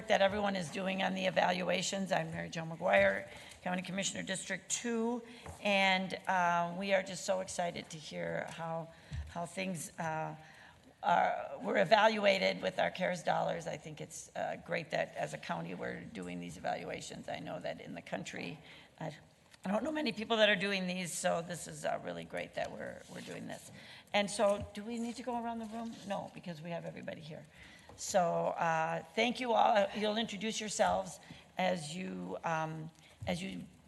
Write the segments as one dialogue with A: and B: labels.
A: that everyone is doing on the evaluations. I'm Mary Jo McGuire, County Commissioner District 2, and we are just so excited to hear how things were evaluated with our CARES dollars. I think it's great that as a county we're doing these evaluations. I know that in the country, I don't know many people that are doing these, so this is really great that we're doing this. And so, do we need to go around the room? No, because we have everybody here. So thank you all. You'll introduce yourselves as you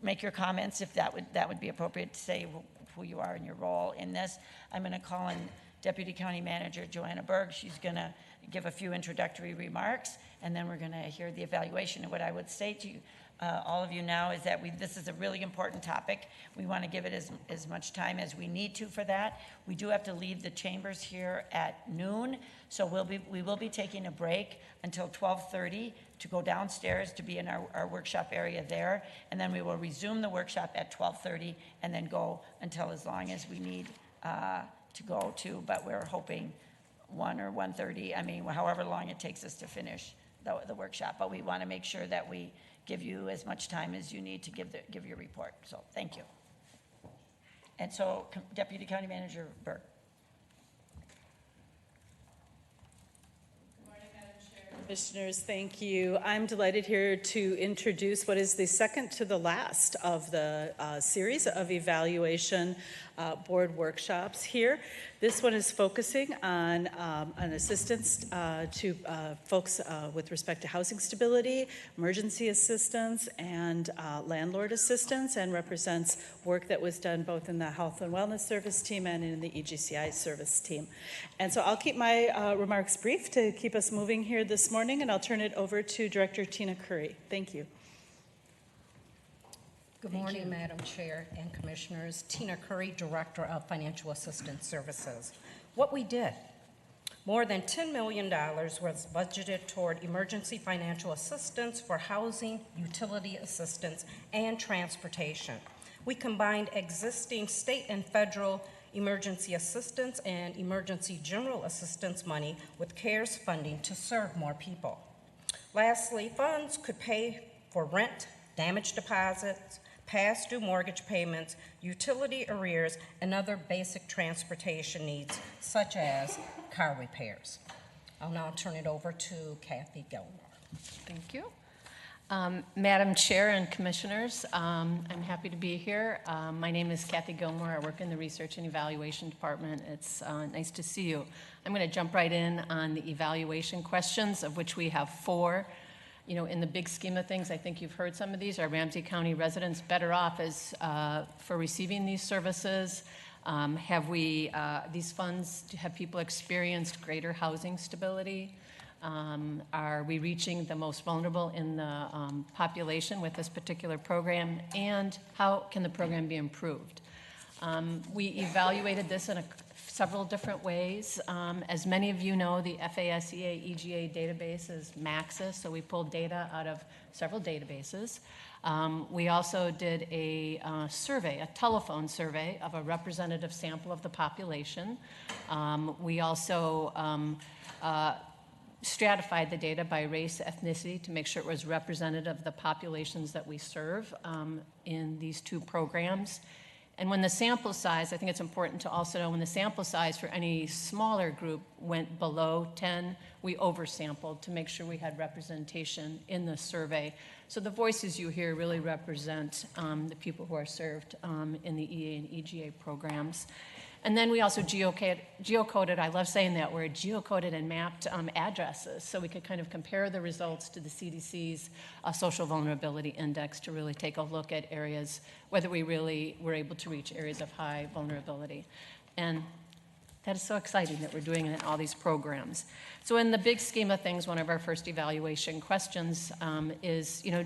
A: make your comments, if that would be appropriate to say who you are and your role in this. I'm going to call on Deputy County Manager Joanna Berg. She's going to give a few introductory remarks, and then we're going to hear the evaluation. And what I would say to you, all of you now, is that this is a really important topic. We want to give it as much time as we need to for that. We do have to leave the chambers here at noon, so we will be taking a break until 12:30 to go downstairs to be in our workshop area there, and then we will resume the workshop at 12:30 and then go until as long as we need to go to, but we're hoping 1 or 1:30, I mean, however long it takes us to finish the workshop, but we want to make sure that we give you as much time as you need to give your report. So thank you. And so Deputy County Manager Berg.
B: Good morning, Madam Chair. Commissioners, thank you. I'm delighted here to introduce what is the second to the last of the series of evaluation board workshops here. This one is focusing on an assistance to folks with respect to housing stability, emergency assistance, and landlord assistance, and represents work that was done both in the Health and Wellness Service team and in the EGCI service team. And so I'll keep my remarks brief to keep us moving here this morning, and I'll turn it over to Director Tina Curry. Thank you.
C: Good morning, Madam Chair and Commissioners. Tina Curry, Director of Financial Assistance Services. What we did, more than $10 million was budgeted toward emergency financial assistance for housing, utility assistance, and transportation. We combined existing state and federal emergency assistance and emergency general assistance money with CARES funding to serve more people. Lastly, funds could pay for rent, damage deposits, past due mortgage payments, utility arrears, and other basic transportation needs, such as car repairs. I'll now turn it over to Kathy Gilmore.
D: Thank you. Madam Chair and Commissioners, I'm happy to be here. My name is Kathy Gilmore. I work in the Research and Evaluation Department. It's nice to see you. I'm going to jump right in on the evaluation questions, of which we have 4. You know, in the big scheme of things, I think you've heard some of these. Are Ramsey County residents better off for receiving these services? Have these funds, have people experienced greater housing stability? Are we reaching the most vulnerable in the population with this particular program? And how can the program be improved? We evaluated this in several different ways. As many of you know, the FASEA EGA database is Maxis, so we pulled data out of several databases. We also did a survey, a telephone survey of a representative sample of the population. We also stratified the data by race, ethnicity to make sure it was representative of the populations that we serve in these 2 programs. And when the sample size, I think it's important to also know when the sample size for any smaller group went below 10, we oversampled to make sure we had representation in the survey. So the voices you hear really represent the people who are served in the EA and EGA programs. And then we also geocoded, I love saying that word, geocoded and mapped addresses so we could kind of compare the results to the CDC's social vulnerability index to really take a look at areas, whether we really were able to reach areas of high vulnerability. And that is so exciting that we're doing it in all these programs. So in the big scheme of things, one of our first evaluation questions is, you know,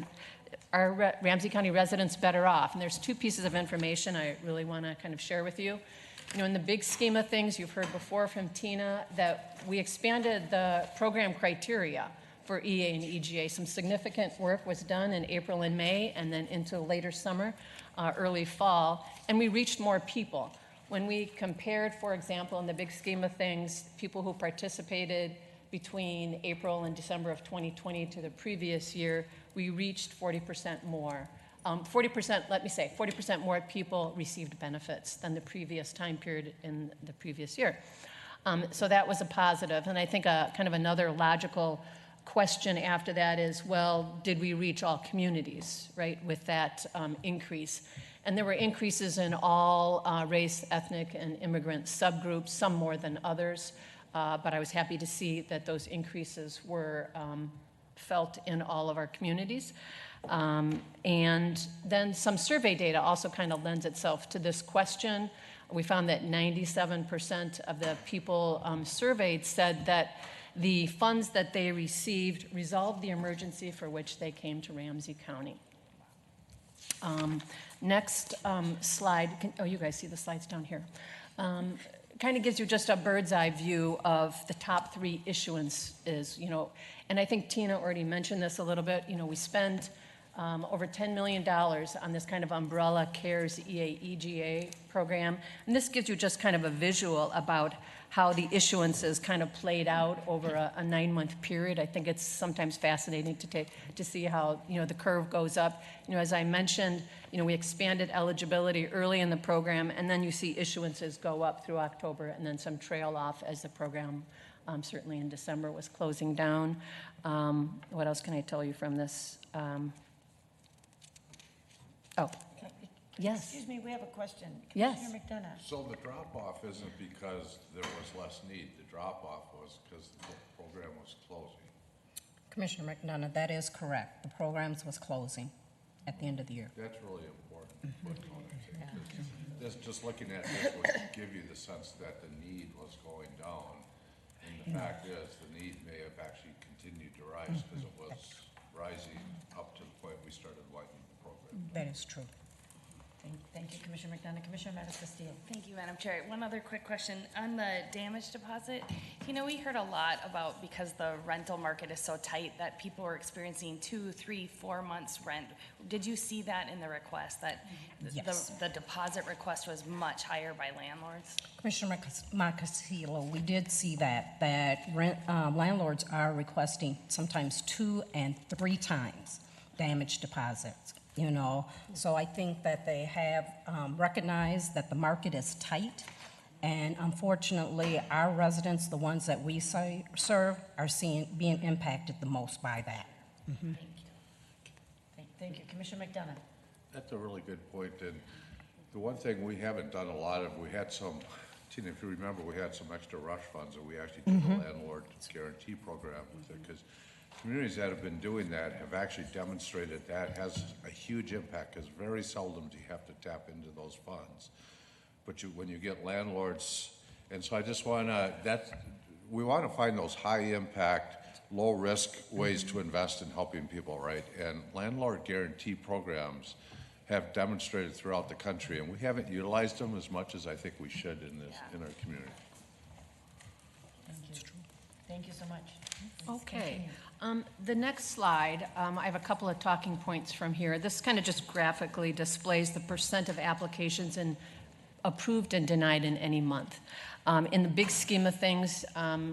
D: are Ramsey County residents better off? And there's 2 pieces of information I really want to kind of share with you. You know, in the big scheme of things, you've heard before from Tina that we expanded the program criteria for EA and EGA. Some significant work was done in April and May, and then into later summer, early fall, and we reached more people. When we compared, for example, in the big scheme of things, people who participated between April and December of 2020 to the previous year, we reached 40% more. 40%, let me say, 40% more people received benefits than the previous time period in the previous year. So that was a positive. And I think kind of another logical question after that is, well, did we reach all communities, right, with that increase? And there were increases in all race, ethnic, and immigrant subgroups, some more than others. But I was happy to see that those increases were felt in all of our communities. And then some survey data also kind of lends itself to this question. We found that 97% of the people surveyed said that the funds that they received resolved the emergency for which they came to Ramsey County. Next slide. Oh, you guys see the slides down here. Kind of gives you just a bird's eye view of the top 3 issuances, and I think Tina already mentioned this a little bit. We spend over $10 million on this kind of umbrella CARES EGA program. And this gives you just kind of a visual about how the issuances kind of played out over a 9-month period. I think it's sometimes fascinating to see how, the curve goes up. As I mentioned, we expanded eligibility early in the program, and then you see issuances go up through October and then some trail off as the program, certainly in December, was closing down. What else can I tell you from this? Yes.
A: Excuse me, we have a question.
D: Yes.
A: Commissioner McDonough.
E: So the drop-off isn't because there was less need. The drop-off was because the program was closing.
C: Commissioner McDonough, that is correct. The programs was closing at the end of the year.
E: That's really important. Just looking at this would give you the sense that the need was going down. And the fact is, the need may have actually continued to rise because it was rising up to the point we started widening the program.
C: That is true.
A: Thank you, Commissioner McDonough. Commissioner Castillo.
F: Thank you, Madam Chair. One other quick question. On the damage deposit, we heard a lot about, because the rental market is so tight, that people were experiencing 2, 3, 4 months rent. Did you see that in the request, that
C: Yes.
F: the deposit request was much higher by landlords?
C: Commissioner Castillo, we did see that landlords are requesting sometimes 2 and 3 times damage deposits. So I think that they have recognized that the market is tight, and unfortunately, our residents, the ones that we serve, are being impacted the most by that.
A: Thank you. Thank you. Commissioner McDonough.
E: That's a really good point. And the one thing we haven't done a lot of, we had some, Tina, if you remember, we had some extra rush funds that we actually did the landlord guarantee program with it, because communities that have been doing that have actually demonstrated that has a huge impact, because very seldom do you have to tap into those funds. But when you get landlords, and so I just we want to find those high impact, low risk ways to invest in helping people, right? And landlord guarantee programs have demonstrated throughout the country, and we haven't utilized them as much as I think we should in our community.
A: Thank you. Thank you so much.
D: Okay. The next slide, I have a couple of talking points from here. This kind of just graphically displays the percent of applications approved and denied in any month. In the big scheme of things,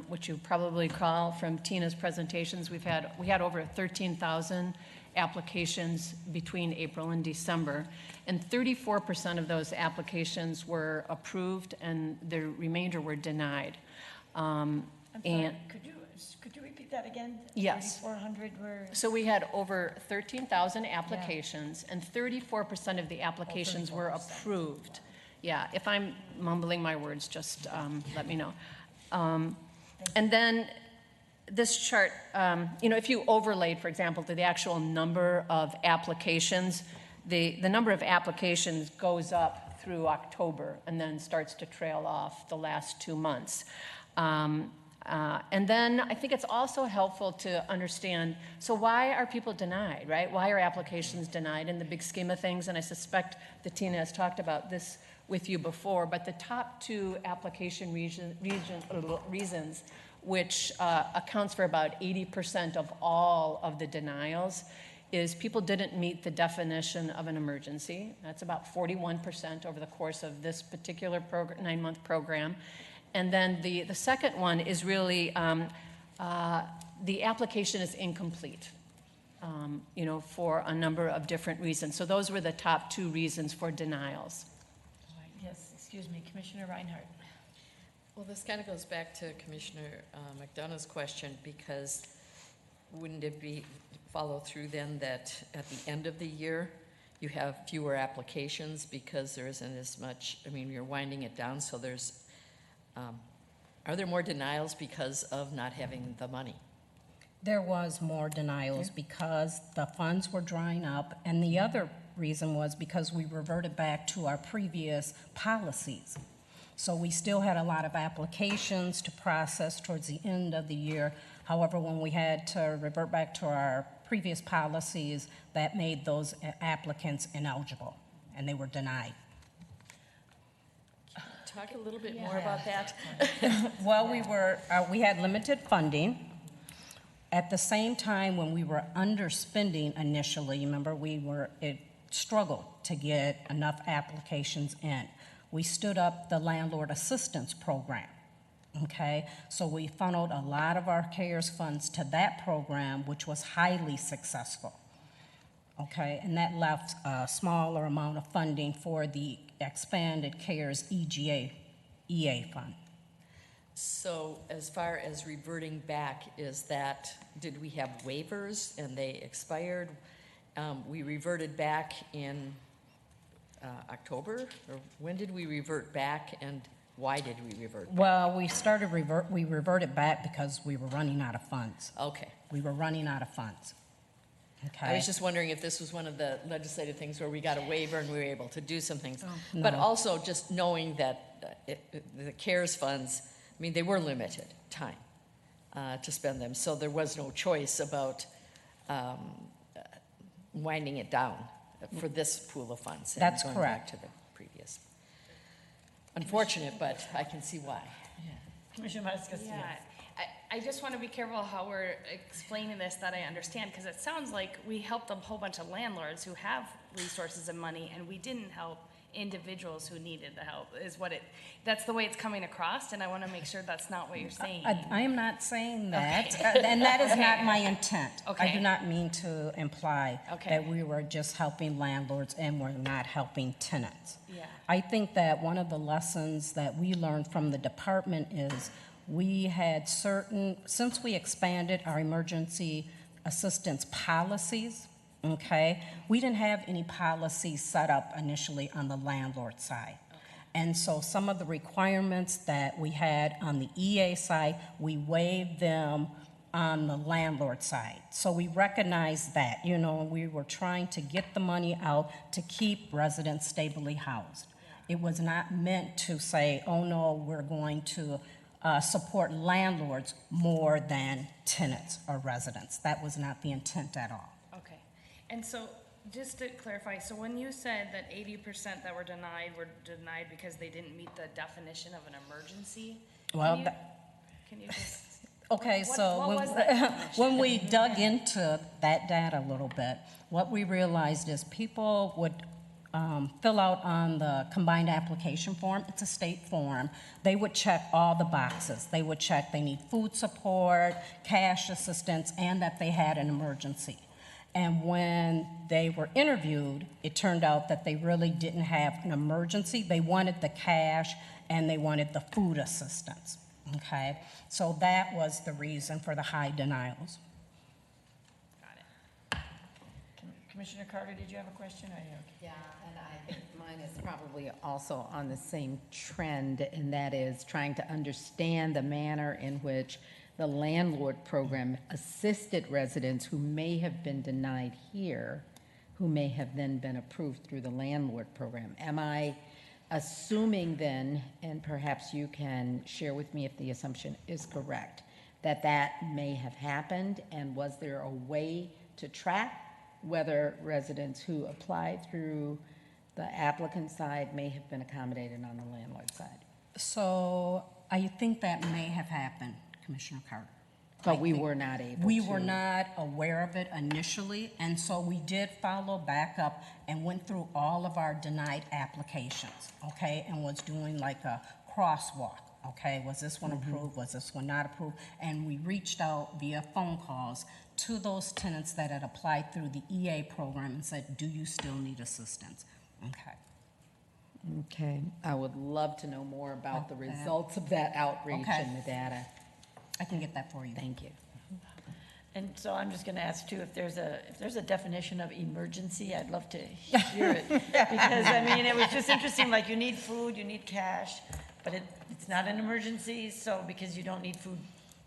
D: which you probably recall from Tina's presentations, we had over 13,000 applications between April and December, and 34% of those applications were approved, and the remainder were denied.
A: I'm sorry, could you repeat that again?
D: Yes.
A: 3,400 were.
D: So we had over 13,000 applications, and 34% of the applications were approved. Yeah, if I'm mumbling my words, just let me know. And then this chart, if you overlaid, for example, to the actual number of applications, the number of applications goes up through October and then starts to trail off the last 2 months. And then I think it's also helpful to understand, so why are people denied, right? Why are applications denied in the big scheme of things? And I suspect that Tina has talked about this with you before, but the top 2 application reasons, which accounts for about 80% of all of the denials, is people didn't meet the definition of an emergency. That's about 41% over the course of this particular 9-month program. And then the second one is really the application is incomplete, for a number of different reasons. So those were the top two reasons for denials.
A: Yes, excuse me, Commissioner Reinhardt.
G: Well, this kind of goes back to Commissioner McDonough's question, because wouldn't it be follow through then that at the end of the year, you have fewer applications because there isn't as much, you're winding it down, so there's, are there more denials because of not having the money?
C: There was more denials because the funds were drying up, and the other reason was because we reverted back to our previous policies. So we still had a lot of applications to process towards the end of the year. However, when we had to revert back to our previous policies, that made those applicants ineligible, and they were denied.
G: Talk a little bit more about that.
C: Well, we had limited funding. At the same time, when we were underspending initially, remember, it struggled to get enough applications in. We stood up the landlord assistance program, okay? So we funneled a lot of our CARES funds to that program, which was highly successful, okay? And that left a smaller amount of funding for the expanded CARES EA fund.
G: So as far as reverting back, did we have waivers and they expired? We reverted back in October, or when did we revert back, and why did we revert back?
C: Well, we reverted back because we were running out of funds.
G: Okay.
C: We were running out of funds. Okay.
G: I was just wondering if this was one of the legislative things where we got a waiver and we were able to do some things.
C: No.
G: But also just knowing that the CARES funds, they were limited time to spend them, so there was no choice about winding it down for this pool of funds. And
C: That's
G: going
C: correct.
G: back to the previous. Unfortunate, but I can see why.
A: Commissioner Matascasio.
F: Yeah, I just want to be careful how we're explaining this, that I understand, because it sounds like we helped a whole bunch of landlords who have resources and money, and we didn't help individuals who needed the help, that's the way it's coming across, and I want to make sure that's not what you're saying.
C: I am not saying that,
F: Okay.
C: and that is not
F: Okay.
C: my intent. I
F: Okay.
C: do not mean to imply
F: Okay.
C: that we were just helping landlords and we're not helping tenants.
F: Yeah.
C: I think that one of the lessons that we learned from the department is we had since we expanded our emergency assistance policies, okay, we didn't have any policies set up initially on the landlord side. And so some of the requirements that we had on the EA side, we waived them on the landlord side. So we recognized that, we were trying to get the money out to keep residents stably housed. It was not meant to say, oh no, we're going to support landlords more than tenants or residents. That was not the intent at all.
F: Okay, and so, just to clarify, so when you said that 80% that were denied because they didn't meet the definition of an emergency?
C: Well,
F: Can you just?
C: Okay,
F: What-
C: so
F: what was that definition?
C: when we dug into that data a little bit, what we realized is people would fill out on the combined application form. It's a state form. They would check all the boxes. They would check they need food support, cash assistance, and that they had an emergency. And when they were interviewed, it turned out that they really didn't have an emergency. They wanted the cash and they wanted the food assistance, okay? So that was the reason for the high denials.
F: Got it.
A: Commissioner Carter, did you have a question?
H: Yeah, and I think mine is probably also on the same trend, and that is trying to understand the manner in which the landlord program assisted residents who may have been denied here, who may have then been approved through the landlord program. Am I assuming then, and perhaps you can share with me if the assumption is correct, that that may have happened, and was there a way to track whether residents who applied through the applicant side may have been accommodated on the landlord side?
C: So I think that may have happened, Commissioner Carter.
H: But we were not able to.
C: We were not aware of it initially, and so we did follow back up and went through all of our denied applications, okay, and was doing like a crosswalk. okay? Was this one approved? Was this one not approved? And we reached out via phone calls to those tenants that had applied through the EA program and said, do you still need assistance? Okay.
H: Okay, I would love to know more about the results of that outreach
C: Okay.
H: and the data.
C: I can get that for you.
H: Thank you.
A: And so I'm just gonna ask too, if there's a definition of emergency, I'd love to hear it. Because, I mean, it was just interesting, like, you need food, you need cash, but it's not an emergency, so because you don't need food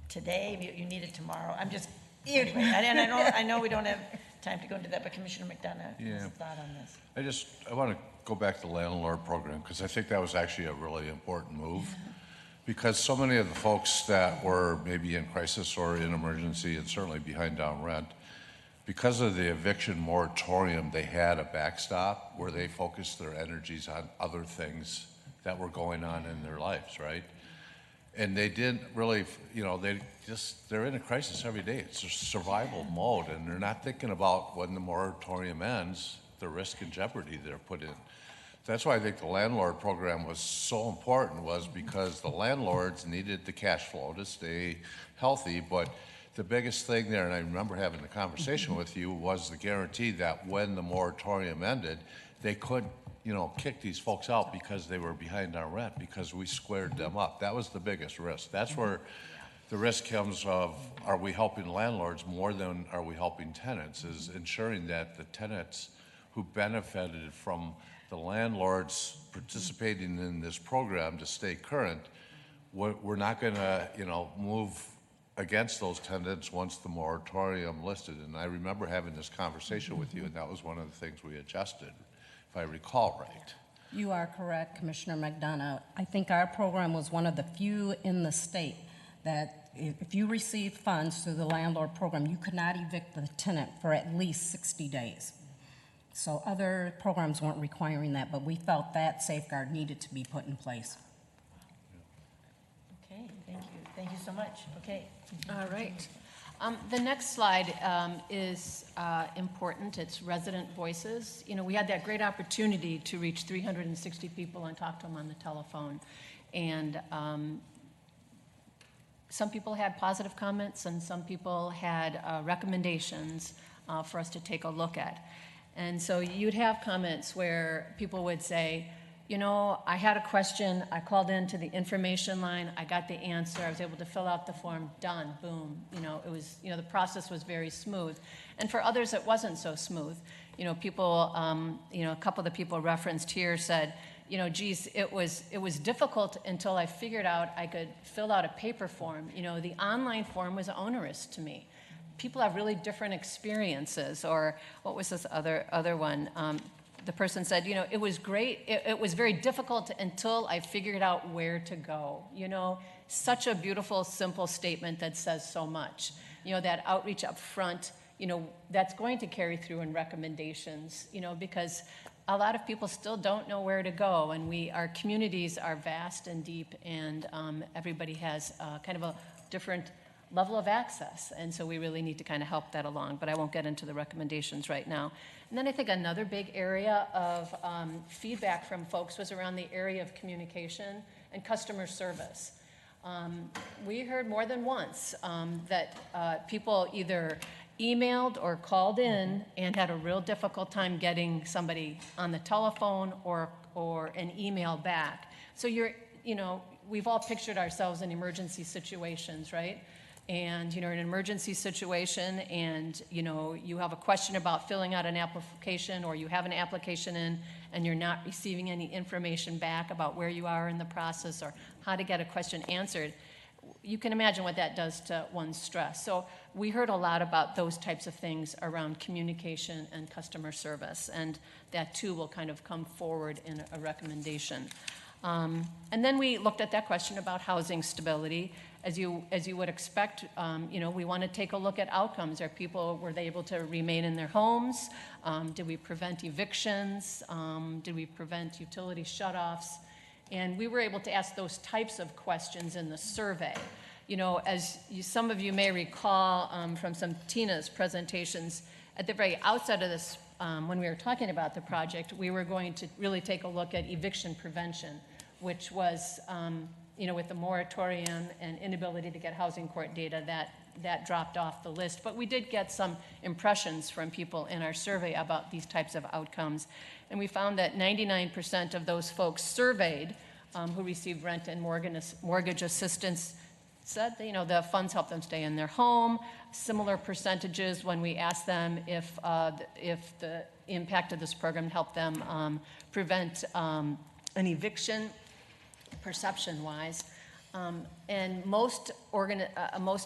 A: today, you need it tomorrow. I'm just, anyway, and I know we don't have time to go into that, but Commissioner McDonough has a thought on this.
E: I want to go back to the landlord program, because I think that was actually a really important move. Because so many of the folks that were maybe in crisis or in emergency and certainly behind down rent, because of the eviction moratorium, they had a backstop where they focused their energies on other things that were going on in their lives, right? And they didn't really, they're in a crisis every day. It's a survival mode, and they're not thinking about when the moratorium ends, the risk and jeopardy they're put in. That's why I think the landlord program was so important, was because the landlords needed the cash flow to stay healthy. But the biggest thing there, and I remember having the conversation with you, was the guarantee that when the moratorium ended, they couldn't, kick these folks out because they were behind on rent, because we squared them up. That was the biggest risk. That's where the risk comes of, are we helping landlords more than are we helping tenants, is ensuring that the tenants who benefited from the landlords participating in this program to stay current, we're not going to, move against those tenants once the moratorium listed. And I remember having this conversation with you, and that was one of the things we adjusted, if I recall right.
C: You are correct, Commissioner McDonough. I think our program was one of the few in the state that if you received funds through the landlord program, you could not evict the tenant for at least 60 days. So other programs weren't requiring that, but we felt that safeguard needed to be put in place.
A: Okay, thank you. Thank you so much. Okay.
D: All right. The next slide is important. It's resident voices. We had that great opportunity to reach 360 people and talk to them on the telephone. And some people had positive comments, and some people had recommendations for us to take a look at. And so you'd have comments where people would say, I had a question, I called into the information line, I got the answer, I was able to fill out the form, done, boom. It was, the process was very smooth. And for others, it wasn't so smooth. People, a couple of the people referenced here said, geez, it was difficult until I figured out I could fill out a paper form. The online form was onerous to me. People have really different experiences. Or what was this other one? The person said, it was great. It was very difficult until I figured out where to go. Such a beautiful, simple statement that says so much. That outreach up front, that's going to carry through in recommendations, because a lot of people still don't know where to go, and our communities are vast and deep, and everybody has kind of a different level of access, and so we really need to kind of help that along, but I won't get into the recommendations right now. And then I think another big area of feedback from folks was around the area of communication and customer service. We heard more than once that people either emailed or called in and had a real difficult time getting somebody on the telephone or an email back. So we've all pictured ourselves in emergency situations, right? And, in an emergency situation and, you have a question about filling out an application, or you have an application in and you're not receiving any information back about where you are in the process or how to get a question answered, you can imagine what that does to one's stress. So we heard a lot about those types of things around communication and customer service, and that too will kind of come forward in a recommendation. And then we looked at that question about housing stability. As you would expect, we want to take a look at outcomes. Were they able to remain in their homes? Did we prevent evictions? Did we prevent utility shutoffs? And we were able to ask those types of questions in the survey. Some of you may recall from some Tina's presentations, at the very outset of this, when we were talking about the project, we were going to really take a look at eviction prevention, which was with the moratorium and inability to get housing court data, that dropped off the list. But we did get some impressions from people in our survey about these types of outcomes. And we found that 99% of those folks surveyed who received rent and mortgage assistance said that, the funds helped them stay in their home. Similar percentages when we asked them if the impact of this program helped them prevent an eviction, perception-wise. And most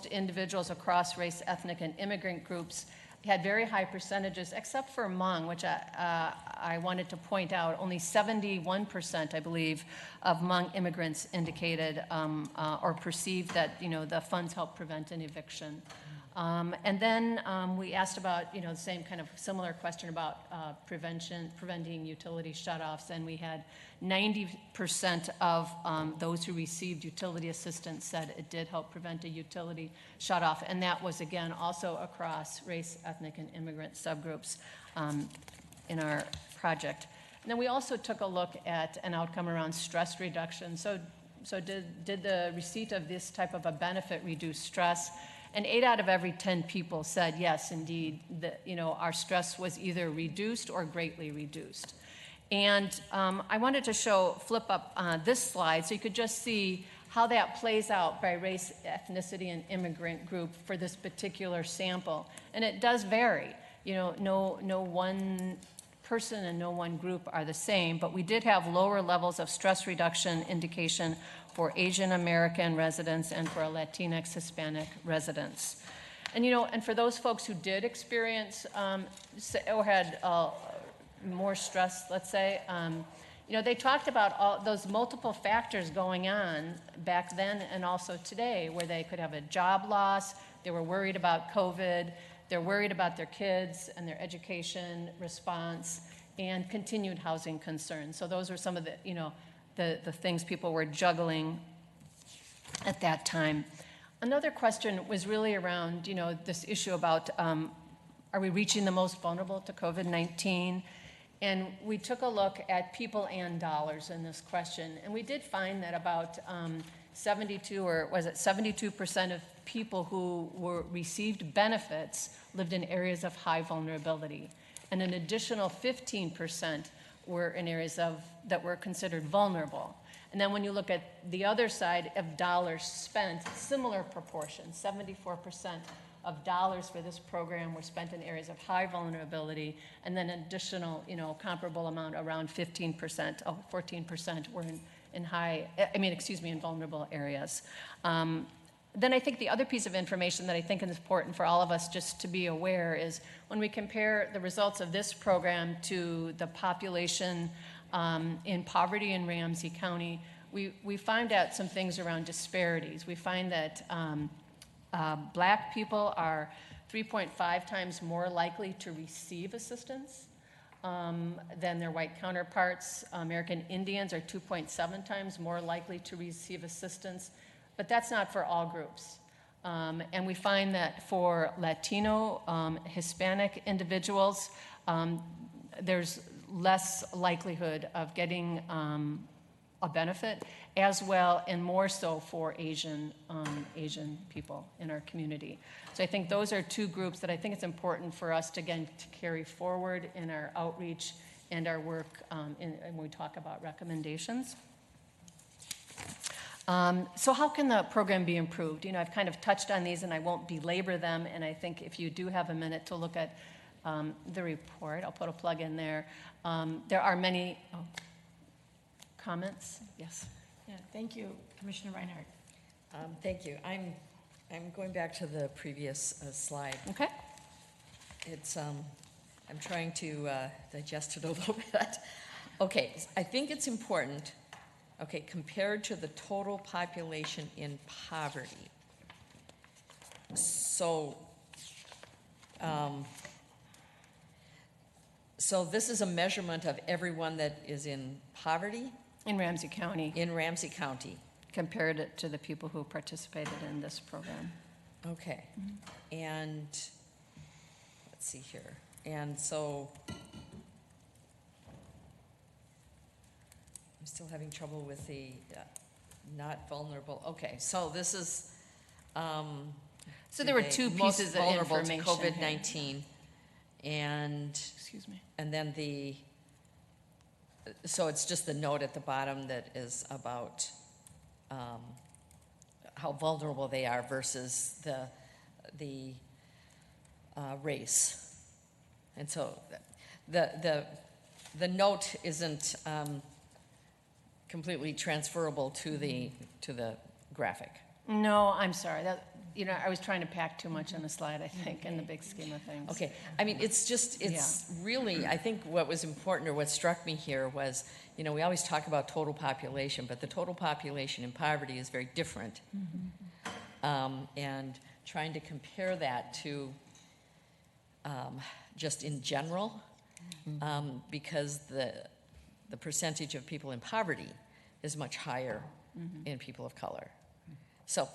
D: individuals across race, ethnic, and immigrant groups had very high percentages, except for Hmong, which I wanted to point out. Only 71%, I believe, of Hmong immigrants indicated or perceived that the funds help prevent an eviction. And then we asked about the same kind of similar question about preventing utility shutoffs, and we had 90% of those who received utility assistance said it did help prevent a utility shutoff, and that was again also across race, ethnic, and immigrant subgroups in our project. And then we also took a look at an outcome around stress reduction. So did the receipt of this type of a benefit reduce stress? And 8 out of every 10 people said yes, indeed, that our stress was either reduced or greatly reduced. And I wanted to flip up this slide so you could just see how that plays out by race, ethnicity, and immigrant group for this particular sample. And it does vary. No one person and no one group are the same, but we did have lower levels of stress reduction indication for Asian American residents and for Latinx Hispanic residents. And for those folks who did experience or had more stress, let's say, they talked about all those multiple factors going on back then and also today, where they could have a job loss, they were worried about COVID, they're worried about their kids and their education response, and continued housing concerns. So those were some of the things people were juggling at that time. Another question was really around, this issue about are we reaching the most vulnerable to COVID-19? And we took a look at people and dollars in this question, and we did find that about 72% of people who received benefits lived in areas of high vulnerability, and an additional 15% were in areas that were considered vulnerable. And then when you look at the other side of dollars spent, similar proportion, 74% of dollars for this program were spent in areas of high vulnerability, and then an additional, comparable amount, around 14% were in vulnerable areas. Then I think the other piece of information that I think is important for all of us just to be aware is when we compare the results of this program to the population in poverty in Ramsey County, we find out some things around disparities. We find that Black people are 3.5 times more likely to receive assistance than their white counterparts. American Indians are 2.7 times more likely to receive assistance, but that's not for all groups. And we find that for Latino, Hispanic individuals, there's less likelihood of getting a benefit, as well and more so for Asian people in our community. So I think those are two groups that I think it's important for us to, again, to carry forward in our outreach and our work when we talk about recommendations. So how can the program be improved? I've kind of touched on these and I won't belabor them, and I think if you do have a minute to look at the report, I'll put a plug in there. There are many comments. Yes.
A: Yeah, thank you, Commissioner Reinhardt.
G: Thank you. I'm going back to the previous slide.
D: Okay.
G: It's I'm trying to digest it a little bit. Okay, I think it's important. Okay, compared to the total population in poverty. So, so this is a measurement of everyone that is in poverty?
D: In Ramsey County.
G: In Ramsey County.
D: Compared it to the people who participated in this program.
G: Okay. Mm-hmm. And let's see here. And so I'm still having trouble with the not vulnerable, okay, so this is,
D: So there were
G: the
D: two
G: most
D: pieces of
G: vulnerable to
D: information here.
G: COVID-19, and
D: Excuse me.
G: then so it's just the note at the bottom that is about how vulnerable they are versus the race. And so the note isn't completely transferable to the graphic.
D: No, I'm sorry. I was trying to pack too much on the slide, I think, in the big scheme of things.
G: Okay, I mean, it's really, I think what was important or what struck me here was, we always talk about total population, but the total population in poverty is very different. And trying to compare that to just in general, because the percentage of people in poverty is much higher in people of color. So,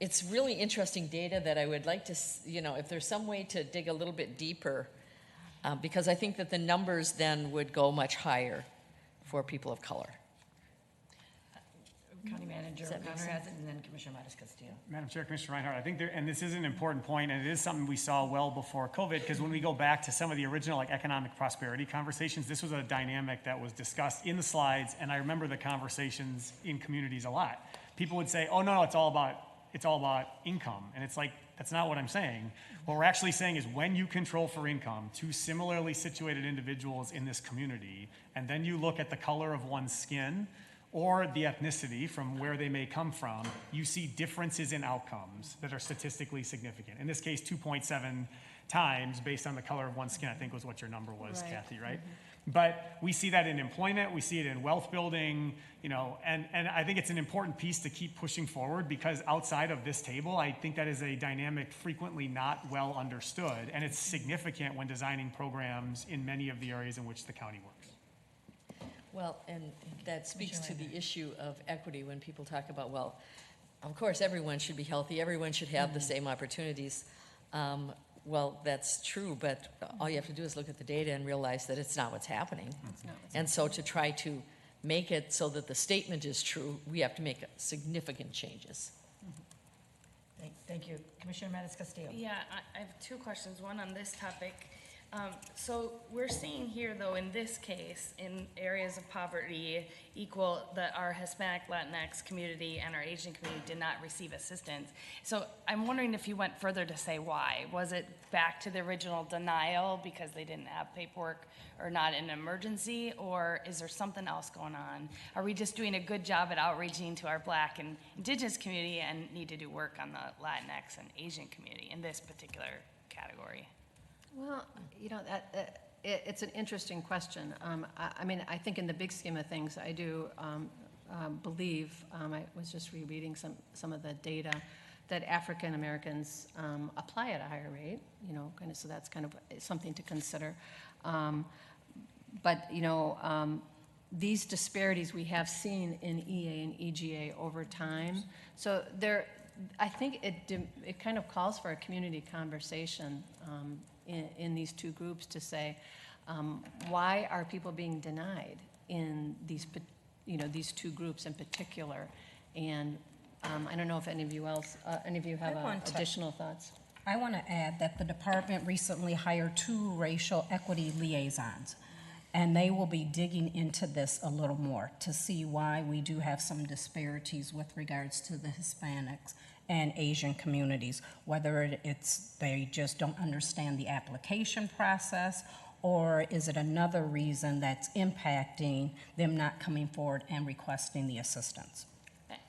G: it's really interesting data that I would like to, if there's some way to dig a little bit deeper, because I think that the numbers then would go much higher for people of color.
A: County Manager
G: Does that make
A: O'Connor has it, and then Commissioner Mattis-Castillo.
I: Madam Chair, Commissioner Reinhardt, I think and this is an important point, and it is something we saw well before COVID, because when we go back to some of the original economic prosperity conversations, this was a dynamic that was discussed in the slides, and I remember the conversations in communities a lot. People would say, oh, no, it's all about income, and it's like, that's not what I'm saying. What we're actually saying is when you control for income, two similarly situated individuals in this community, and then you look at the color of one's skin, or the ethnicity from where they may come from, you see differences in outcomes that are statistically significant. In this case, 2.7 times based on the color of one's skin, I think was what your number was,
D: Right.
I: Kathy, right? But we see that in employment, we see it in wealth building, and I think it's an important piece to keep pushing forward, because outside of this table, I think that is a dynamic frequently not well understood, and it's significant when designing programs in many of the areas in which the county works.
G: Well, and that speaks to the issue of equity when people talk about, well, of course, everyone should be healthy, everyone should have the same opportunities. Well, that's true, but all you have to do is look at the data and realize that it's not what's happening. And so to try to make it so that the statement is true, we have to make significant changes.
A: Thank you. Commissioner Mattis-Castillo.
F: Yeah, I have two questions, one on this topic. So we're seeing here, though, in this case, in areas of poverty equal, that our Hispanic, Latinx community and our Asian community did not receive assistance. So I'm wondering if you went further to say why. Was it back to the original denial because they didn't have paperwork or not an emergency, or is there something else going on? Are we just doing a good job at outreaching to our Black and Indigenous community and need to do work on the Latinx and Asian community in this particular category?
D: Well, it's an interesting question. I mean, I think in the big scheme of things, I do believe, I was just rereading some of the data, that African Americans apply at a higher rate, so that's kind of something to consider. But these disparities we have seen in EA and EGA over time, so I think it kind of calls for a community conversation in these two groups to say, why are people being denied in these two groups in particular? And I don't know if any of you have additional thoughts.
J: I want to add that the department recently hired 2 racial equity liaisons, and they will be digging into this a little more to see why we do have some disparities with regards to the Hispanics and Asian communities, whether it's they just don't understand the application process, or is it another reason that's impacting them not coming forward and requesting the assistance?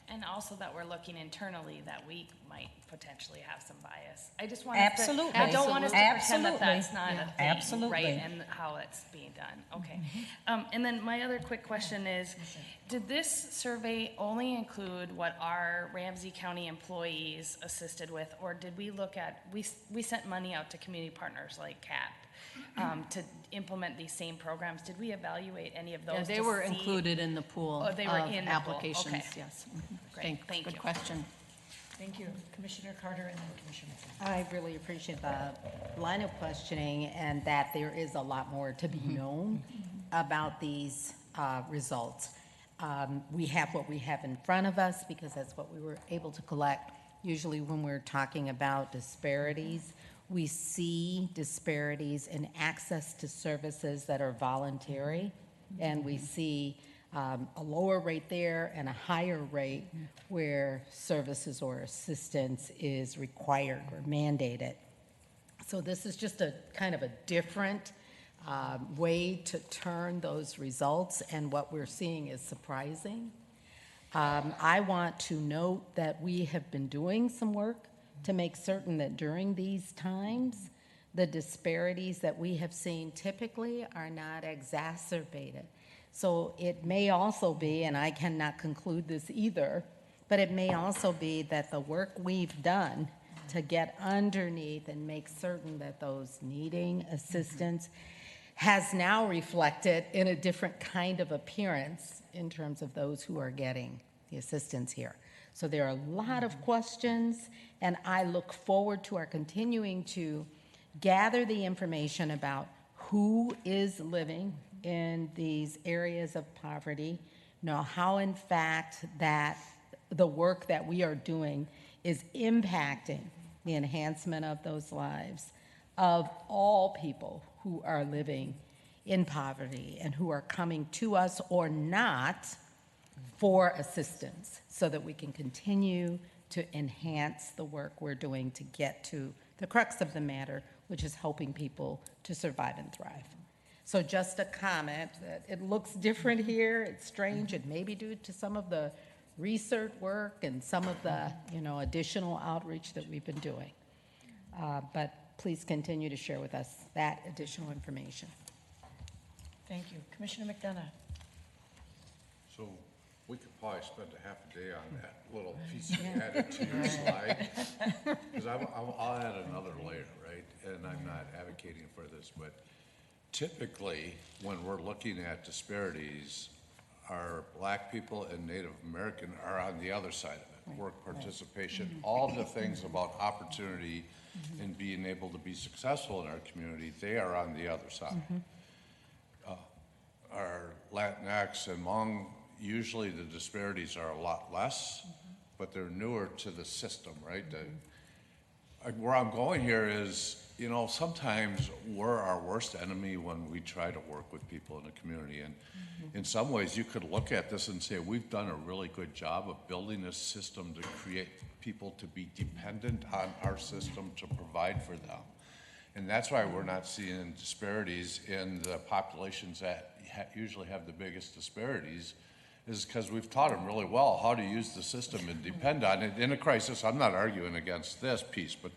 F: And also that we're looking internally that we might potentially have some bias. I just want
J: Absolutely.
F: I don't want us to pretend that
J: Absolutely.
F: that's not a thing,
J: Absolutely.
F: right? And how it's being done. Okay. And then my other quick question is, did this survey only include what our Ramsey County employees assisted with, or did we look at, we sent money out to community partners like CAP to implement these same programs? Did we evaluate any of those?
D: Yeah, they
F: to
D: were
F: see-
D: included in the pool
F: Oh, they were
D: of
F: in the pool.
D: applications,
F: Okay.
D: yes.
F: Great, thank
D: Good
F: you.
D: question.
A: Thank you. Commissioner Carter and then Commissioner Mattis.
H: I really appreciate the line of questioning, and that there is a lot more to be known about these results. We have what we have in front of us because that's what we were able to collect. Usually when we're talking about disparities, we see disparities in access to services that are voluntary, and we see a lower rate there and a higher rate where services or assistance is required or mandated. So this is just a kind of a different way to turn those results, and what we're seeing is surprising. I want to note that we have been doing some work to make certain that during these times, the disparities that we have seen typically are not exacerbated. So it may also be, and I cannot conclude this either, but it may also be that the work we've done to get underneath and make certain that those needing assistance has now reflected in a different kind of appearance in terms of those who are getting the assistance here. So there are a lot of questions, and I look forward to our continuing to gather the information about who is living in these areas of poverty, how in fact that the work that we are doing is impacting the enhancement of those lives of all people who are living in poverty and who are coming to us or not for assistance, so that we can continue to enhance the work we're doing to get to the crux of the matter, which is helping people to survive and thrive. So just a comment that it looks different here, it's strange, it may be due to some of the research work and some of the additional outreach that we've been doing. But please continue to share with us that additional information.
A: Thank you. Commissioner McDonough.
E: So we could probably spend a half a day on that little piece you added to your slide. Because I'll add another layer, right? And I'm not advocating for this, but typically when we're looking at disparities, our Black people and Native American are on the other side of it. Work participation, all the things about opportunity and being able to be successful in our community, they are on the other side. Our Latinx and Hmong, usually the disparities are a lot less, but they're newer to the system, right? Where I'm going here is, sometimes we're our worst enemy when we try to work with people in the community. And in some ways, you could look at this and say, we've done a really good job of building a system to create people to be dependent on our system to provide for them. And that's why we're not seeing disparities in the populations that usually have the biggest disparities, is because we've taught them really well how to use the system and depend on it in a crisis. I'm not arguing against this piece, but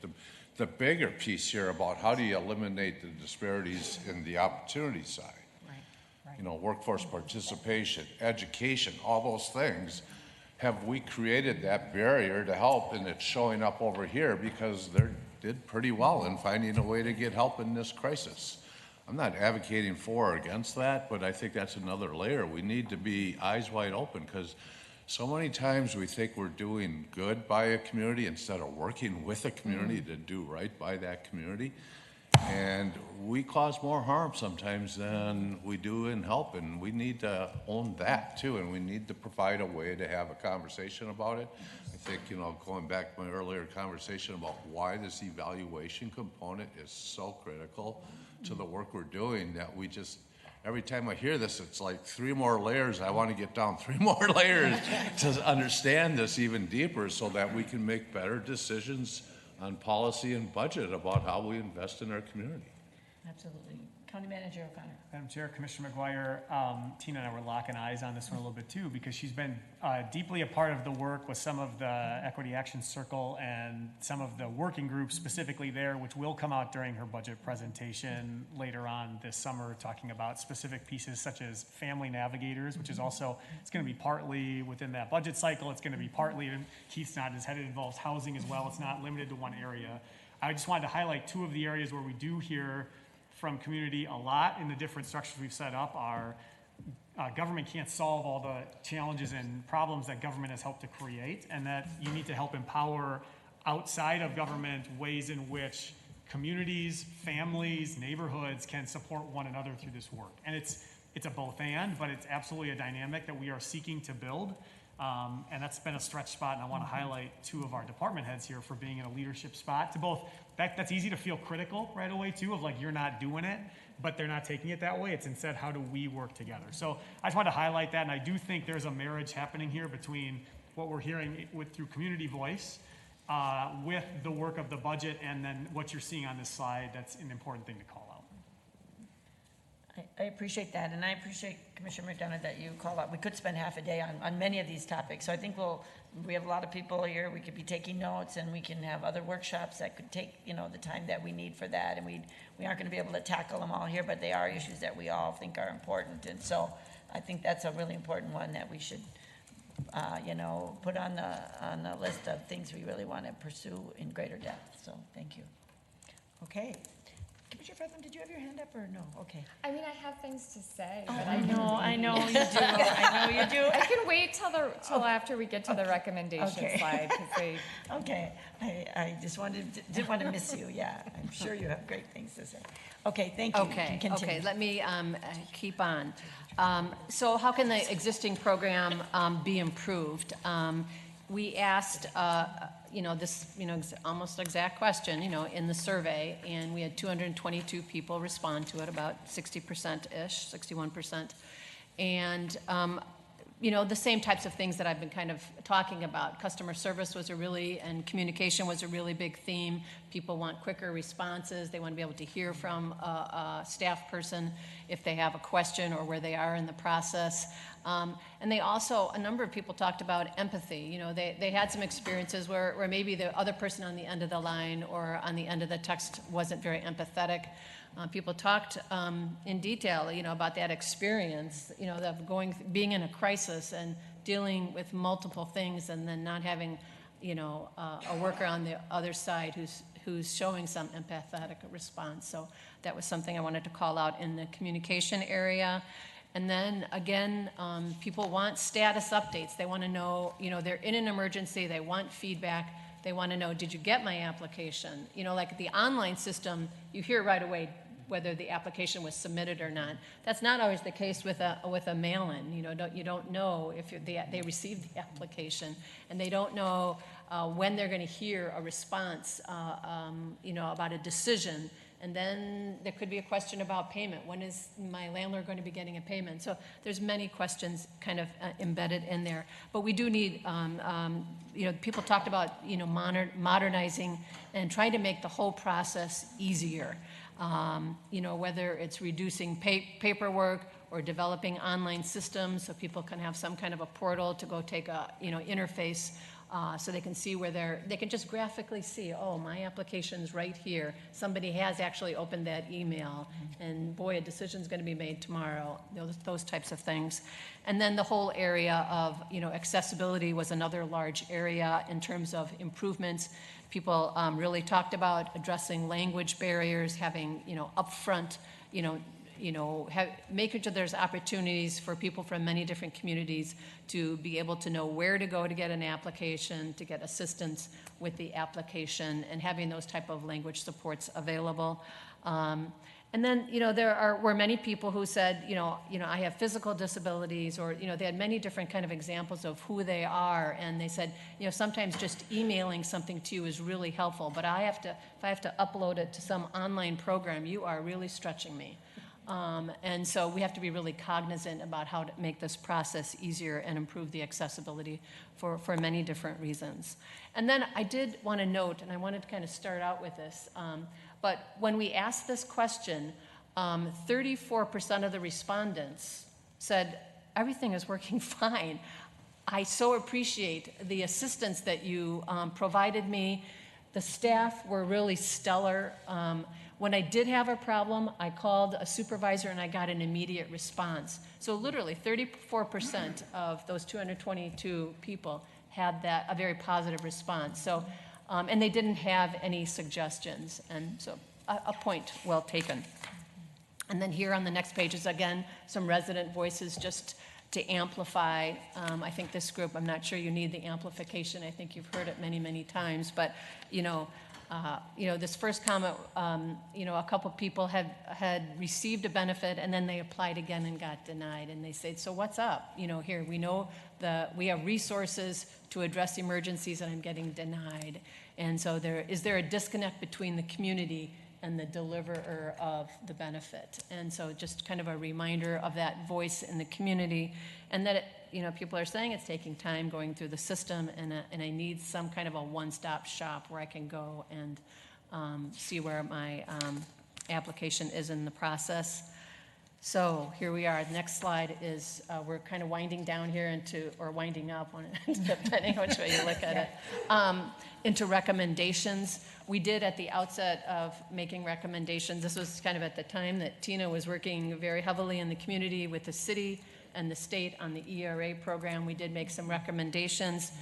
E: the bigger piece here about how do you eliminate the disparities in the opportunity side. Right. Workforce participation, education, all those things. Have we created that barrier to help, and it's showing up over here because they did pretty well in finding a way to get help in this crisis. I'm not advocating for or against that, but I think that's another layer. We need to be eyes wide open, because so many times we think we're doing good by a community instead of working with a community to do right by that community. And we cause more harm sometimes than we do in help, and we need to own that too, and we need to provide a way to have a conversation about it. I think, going back to my earlier conversation about why this evaluation component is so critical to the work we're doing, that we just, every time I hear this, it's like 3 more layers. I want to get down 3 more layers to understand this even deeper, so that we can make better decisions on policy and budget about how we invest in our community.
A: Absolutely. County Manager O'Connor.
I: Madam Chair, Commissioner McGuire, Tina and I were locking eyes on this one a little bit too, because she's been deeply a part of the work with some of the Equity Action Circle and some of the working groups specifically there, which will come out during her budget presentation later on this summer, talking about specific pieces such as family navigators, which is also, it's going to be partly within that budget cycle. It's going to be partly, and Keith's nodding his head, it involves housing as well. It's not limited to one area. I just wanted to highlight 2 of the areas where we do hear from community a lot in the different structures we've set up. Our government can't solve all the challenges and problems that government has helped to create, and that you need to help empower outside of government ways in which communities, families, neighborhoods can support one another through this work. And it's it's a both and, but it's absolutely a dynamic that we are seeking to build. And that's been a stretch spot, and I want to highlight two of our department heads here for being in a leadership spot to both, that's easy to feel critical right away too, of like, you're not doing it, but they're not taking it that way. It's instead, how do we work together? So I just wanted to highlight that, and I do think there's a marriage happening here between what we're hearing through community voice with the work of the budget, and then what you're seeing on this slide. That's an important thing to call out.
A: I appreciate that, and I appreciate, Commissioner McDonough, that you call out. We could spend half a day on many of these topics, so I think we have a lot of people here. We could be taking notes, and we can have other workshops that could take, the time that we need for that, and we aren't going to be able to tackle them all here, but they are issues that we all think are important, and so I think that's a really important one that we should, put on the list of things we really want to pursue in greater depth, so thank you. Okay. Commissioner Fredlin, did you have your hand up or no? Okay.
K: I mean, I have things to say,
A: Oh,
K: but
A: I know you do. I know you do.
K: I can wait till after we get to the recommendation slide. 'Cause they,
A: Okay, I just didn't want to miss you, yeah. I'm sure you have great things to say. Okay, thank you. You can continue.
D: Let me keep on. So how can the existing program be improved? We asked, almost exact question, in the survey, and we had 222 people respond to it, about 60%-ish, 61%. And, the same types of things that I've been kind of talking about. Customer service and communication was a really big theme. People want quicker responses. They want to be able to hear from a staff person if they have a question or where they are in the process. And they also, a number of people talked about empathy. They had some experiences where maybe the other person on the end of the line or on the end of the text wasn't very empathetic. People talked in detail, about that experience, of being in a crisis and dealing with multiple things, and then not having, a worker on the other side who's showing some empathetic response. So that was something I wanted to call out in the communication area. And then again, people want status updates. They want to know, they're in an emergency. They want feedback. They want to know, did you get my application? Like the online system, you hear right away whether the application was submitted or not. That's not always the case with a mail-in. You don't know if they received the application, and they don't know when they're going to hear a response, about a decision. And then there could be a question about payment. When is my landlord going to be getting a payment? So there's many questions kind of embedded in there. But we do need, people talked about, modernizing and trying to make the whole process easier. Whether it's reducing paperwork or developing online systems so people can have some kind of a portal to go take a, interface so they can see where they can just graphically see, oh, my application's right here. Somebody has actually opened that email, and boy, a decision's going to be made tomorrow. Those types of things. And then the whole area of, accessibility was another large area in terms of improvements. People really talked about addressing language barriers, having, upfront, making sure there's opportunities for people from many different communities to be able to know where to go to get an application, to get assistance with the application, and having those type of language supports available. And then, there were many people who said, I have physical disabilities, or, they had many different kind of examples of who they are. And they said, sometimes just emailing something to you is really helpful, but if I have to upload it to some online program, you are really stretching me. And so we have to be really cognizant about how to make this process easier and improve the accessibility for many different reasons. And then I did want to note, and I wanted to kind of start out with this, but when we asked this question, 34% of the respondents said, everything is working fine. I so appreciate the assistance that you provided me. The staff were really stellar. When I did have a problem, I called a supervisor and I got an immediate response. So literally 34% of those 222 people had a very positive response. So, and they didn't have any suggestions. And so a point well taken. And then here on the next page is, again, some resident voices just to amplify. I think this group, I'm not sure you need the amplification. I think you've heard it many, many times. But, This first comment, a couple people had received a benefit and then they applied again and got denied. And they said, so what's up? Here, we know we have resources to address emergencies and I'm getting denied. And so is there a disconnect between the community and the deliverer of the benefit? And so just kind of a reminder of that voice in the community, and that people are saying it's taking time going through the system, and I need some kind of a one-stop shop where I can go and see where my application is in the process. So here we are. The next slide is, we're kind of winding down here or winding up, depending on which way you look at it, into recommendations. We did at the outset of making recommendations, this was kind of at the time that Tina was working very heavily in the community with the city and the state on the ERA program. We did make some recommendations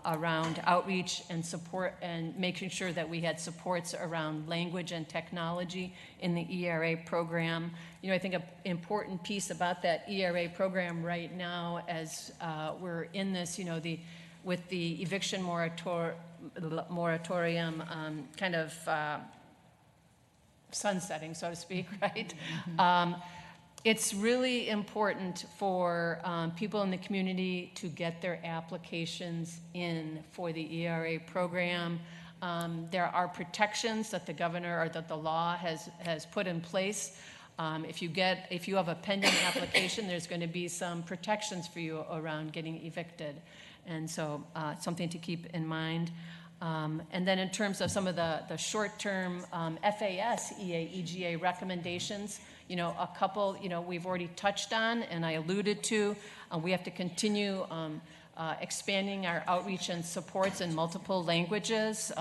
D: around outreach and support, and making sure that we had supports around language and technology in the ERA program. I think an important piece about that ERA program right now, as we're in this, with the eviction moratorium kind of sunsetting, so to speak, right? It's really important for people in the community to get their applications in for the ERA program. There are protections that the governor or that the law has put in place. If you have a pending application, there's going to be some protections for you around getting evicted. And so something to keep in mind. And then in terms of some of the short-term FAS EGA recommendations, a couple, we've already touched on and I alluded to. We have to continue expanding our outreach and supports in multiple languages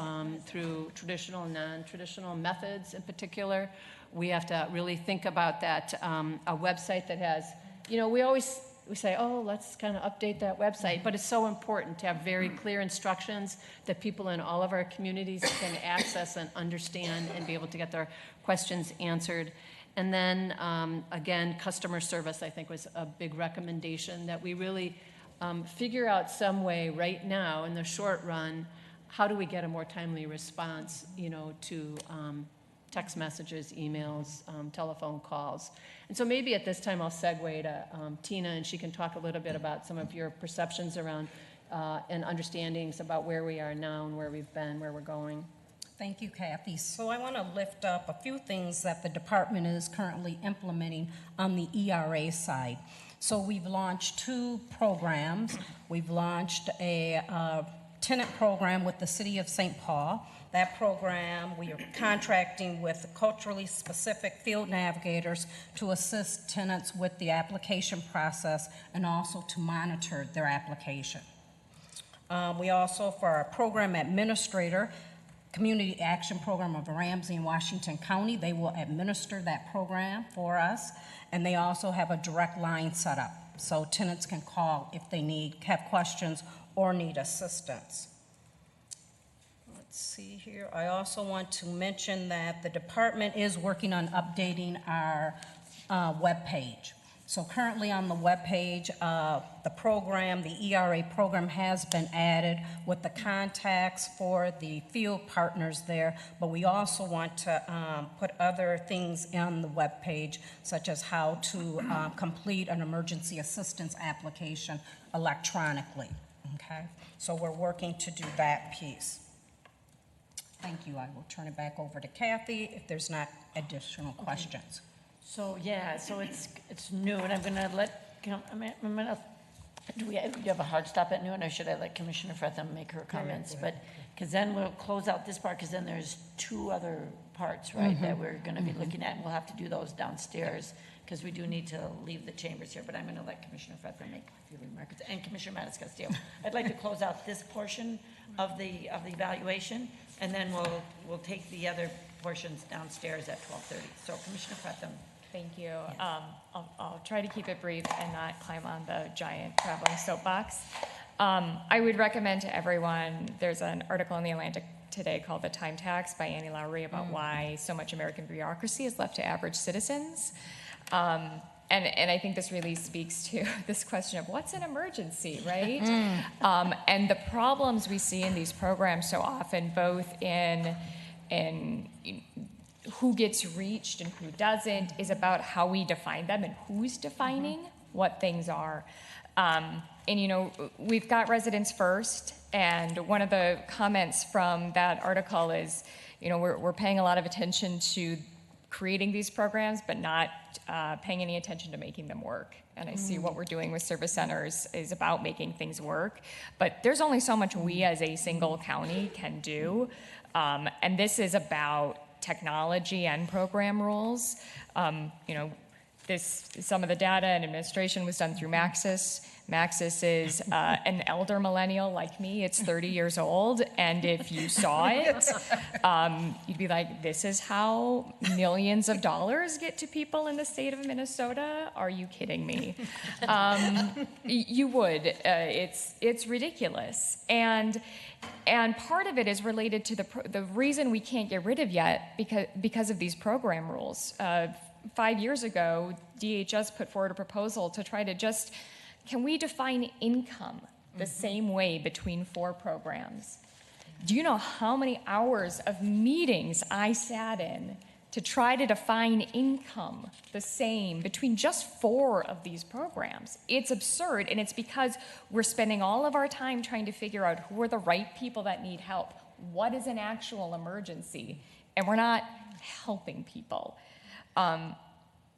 D: through traditional and non-traditional methods in particular. We have to really think about that, a website that has, we say, oh, let's kind of update that website, but it's so important to have very clear instructions that people in all of our communities can access and understand and be able to get their questions answered. And then, again, customer service, I think, was a big recommendation, that we really figure out some way right now in the short run, how do we get a more timely response, to text messages, emails, telephone calls. And so maybe at this time I'll segue to Tina, and she can talk a little bit about some of your perceptions around and understandings about where we are now and where we've been, where we're going.
J: Thank you, Kathy. So I want to lift up a few things that the department is currently implementing on the ERA side. So we've launched 2 programs. We've launched a tenant program with the City of St. Paul. That program, we are contracting with culturally specific field navigators to assist tenants with the application process and also to monitor their application. We also, for our program administrator, Community Action Program of Ramsey in Washington County, they will administer that program for us, and they also have a direct line set up, so tenants can call if they have questions or need assistance. Let's see here. I also want to mention that the department is working on updating our webpage. So currently on the webpage, the program, the ERA program, has been added with the contacts for the field partners there, but we also want to put other things on the webpage, such as how to complete an emergency assistance application electronically, okay? So we're working to do that piece. Thank you. I will turn it back over to Kathy if there's not additional questions.
A: So, yeah, so it's noon. I'm going to do you have a hard stop at noon, or should I let Commissioner Fretham make her comments? But, because then we'll close out this part, because then there's 2 other parts, right, that we're going to be looking at, and we'll have to do those downstairs, because we do need to leave the chambers here. But I'm going to let Commissioner Fretham make a few remarks, and Commissioner Maniscalco. I'd like to close out this portion of the evaluation, and then we'll take the other portions downstairs at 12:30. So, Commissioner Fretham.
K: Thank you. I'll try to keep it brief and not climb on the giant traveling soapbox. I would recommend to everyone, there's an article in The Atlantic today called The Time Tax by Annie Lowry about why so much American bureaucracy is left to average citizens. And I think this really speaks to this question of what's an emergency, right? And the problems we see in these programs so often, both in who gets reached and who doesn't, is about how we define them and who's defining what things are. And we've got residents first, and one of the comments from that article is, we're paying a lot of attention to creating these programs, but not paying any attention to making them work. And I see what we're doing with service centers is about making things work, but there's only so much we as a single county can do. And this is about technology and program rules. Some of the data and administration was done through Maxis. Maxis is an elder millennial like me. It's 30 years old, and if you saw it, you'd be like, this is how millions of dollars get to people in the state of Minnesota? Are you kidding me? You would. It's ridiculous. And part of it is related to the reason we can't get rid of yet because of these program rules. 5 years ago, DHS put forward a proposal to try to can we define income the same way between 4 programs? Do you know how many hours of meetings I sat in to try to define income the same between just 4 of these programs? It's absurd, and it's because we're spending all of our time trying to figure out who are the right people that need help, what is an actual emergency, and we're not helping people.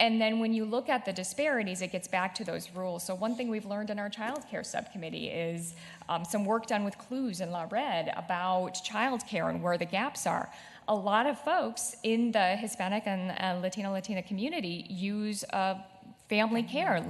K: And then when you look at the disparities, it gets back to those rules. So one thing we've learned in our child care subcommittee is some work done with Clues and La Red about child care and where the gaps are. A lot of folks in the Hispanic and Latina community use family care,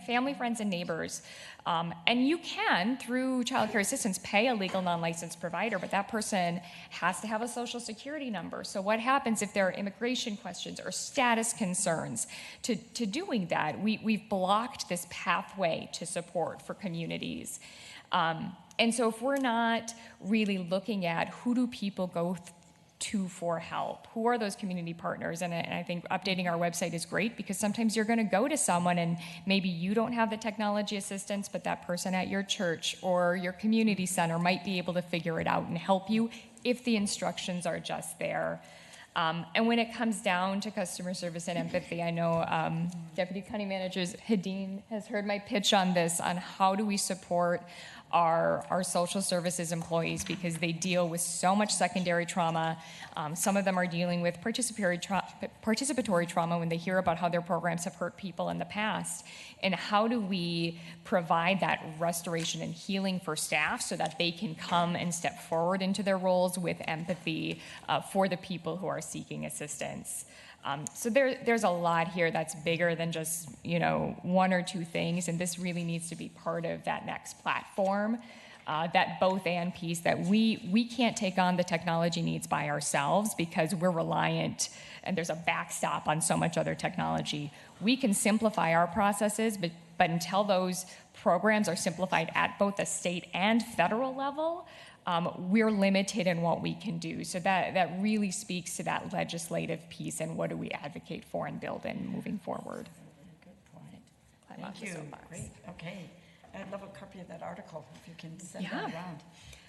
K: family, friends, and neighbors. And you can, through child care assistance, pay a legal non-licensed provider, but that person has to have a social security number. So what happens if there are immigration questions or status concerns to doing that? We've blocked this pathway to support for communities. And so if we're not really looking at who do people go to for help, who are those community partners, and I think updating our website is great, because sometimes you're going to go to someone and maybe you don't have the technology assistance, but that person at your church or your community center might be able to figure it out and help you if the instructions are just there. And when it comes down to customer service and empathy, I know Deputy County Manager Hadeen has heard my pitch on this, on how do we support our social services employees, because they deal with so much secondary trauma. Some of them are dealing with participatory trauma when they hear about how their programs have hurt people in the past. And how do we provide that restoration and healing for staff so that they can come and step forward into their roles with empathy for the people who are seeking assistance? So there's a lot here that's bigger than just, 1 or 2 things, and this really needs to be part of that next platform, that both and piece, that we can't take on the technology needs by ourselves because we're reliant and there's a backstop on so much other technology. We can simplify our processes, but until those programs are simplified at both the state and federal level, we're limited in what we can do. So that really speaks to that legislative piece and what do we advocate for and build in moving forward.
A: Good point. Thank you. Great. Okay. I'd love a copy of that article if you can send that around.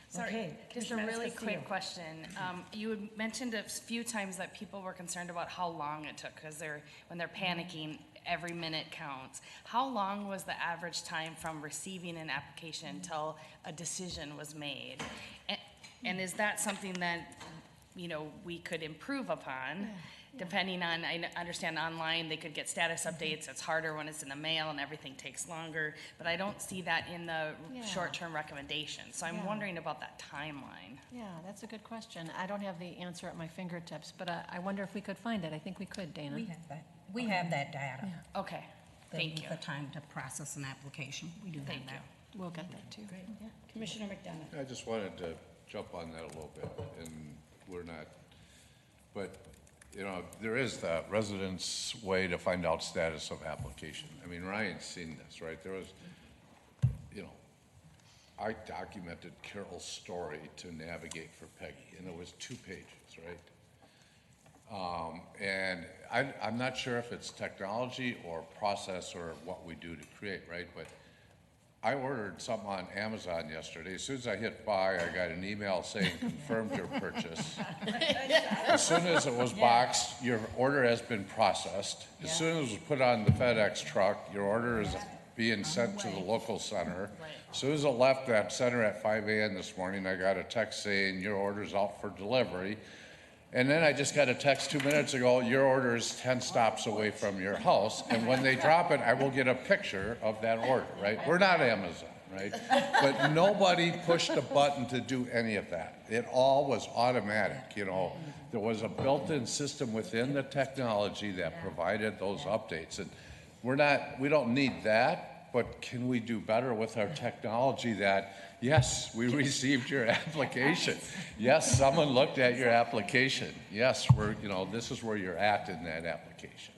F: Sorry,
A: Okay.
F: just a really quick question. You had mentioned a few times that people were concerned about how long it took, because when they're panicking, every minute counts. How long was the average time from receiving an application until a decision was made? And is that something that, we could improve upon? Depending on, I understand online, they could get status updates. It's harder when it's in the mail and everything takes longer. But I don't see that in the short-term recommendations. So I'm wondering about that timeline.
D: Yeah, that's a good question. I don't have the answer at my fingertips, but I wonder if we could find it. I think we could, Dana.
J: We have that data.
F: Okay, thank you.
J: The time to process an application, we do have
F: Thank
J: that.
F: you.
D: We'll get that too.
A: Great. Yeah. Commissioner McDonough.
E: I just wanted to jump on that a little bit, and we're not, but, there is the residents' way to find out status of application. I mean, Ryan's seen this, right? There was, I documented Carol's story to navigate for Peggy, and it was 2 pages, right? And I'm not sure if it's technology or process or what we do to create, right? But I ordered something on Amazon yesterday. As soon as I hit buy, I got an email saying confirmed your purchase. As soon as it was boxed, your order has been processed. As soon as it was put on the FedEx truck, your order is being sent to the local center. As soon as it left that center at 5 a.m. this morning, I got a text saying your order's out for delivery. And then I just got a text 2 minutes ago, your order is 10 stops away from your house. And when they drop it, I will get a picture of that order, right? We're not Amazon, right? But nobody pushed a button to do any of that. It all was automatic, you know. There was a built-in system within the technology that provided those updates. And we don't need that, but can we do better with our technology that, yes, we received your application. Yes, someone looked at your application. Yes, this is where you're at in that application.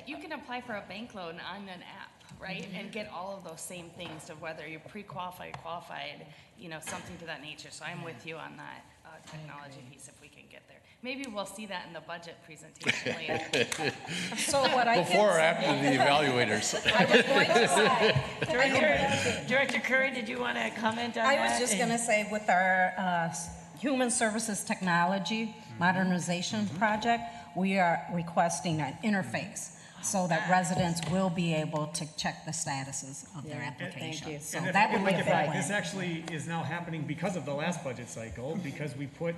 F: You can apply for a bank loan on an app, right? And get all of those same things of whether you're pre-qualified, qualified, something to that nature. So I'm with you on that technology piece if we can get there. Maybe we'll see that in the budget presentation later.
J: So what I can
E: Before or after the evaluators.
J: I was going to say,
A: Director Curry, did you want to comment on that?
J: I was just going to say, with our Human Services Technology Modernization Project, we are requesting an interface so that residents will be able to check the statuses of their application. So
I: And if
J: that
I: I can
J: would be
I: make
J: a
I: it
J: big
I: right,
J: win.
I: this actually is now happening because of the last budget cycle, because we put,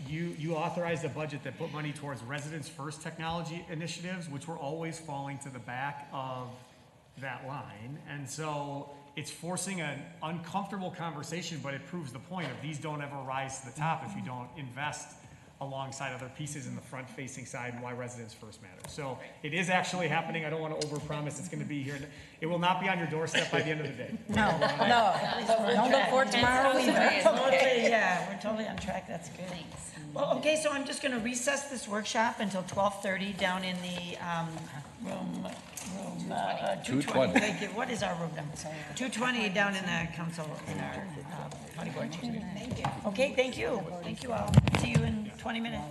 I: you authorized a budget that put money towards residents first technology initiatives, which were always falling to the back of that line. And so it's forcing an uncomfortable conversation, but it proves the point of these don't ever rise to the top if you don't invest alongside other pieces in the front-facing side and why residents first matter. So it is actually happening. I don't want to overpromise it's going to be here. It will not be on your doorstep by the end of the day.
J: No, don't look for it tomorrow either.
A: We're totally on track. That's good. Well, okay, so I'm just going to recess this workshop until 12:30 down in the room 220. Thank you. What is our room number? 220 down in the council, in our county board chamber. Thank you. Okay, thank you. Thank you all. See you in 20 minutes.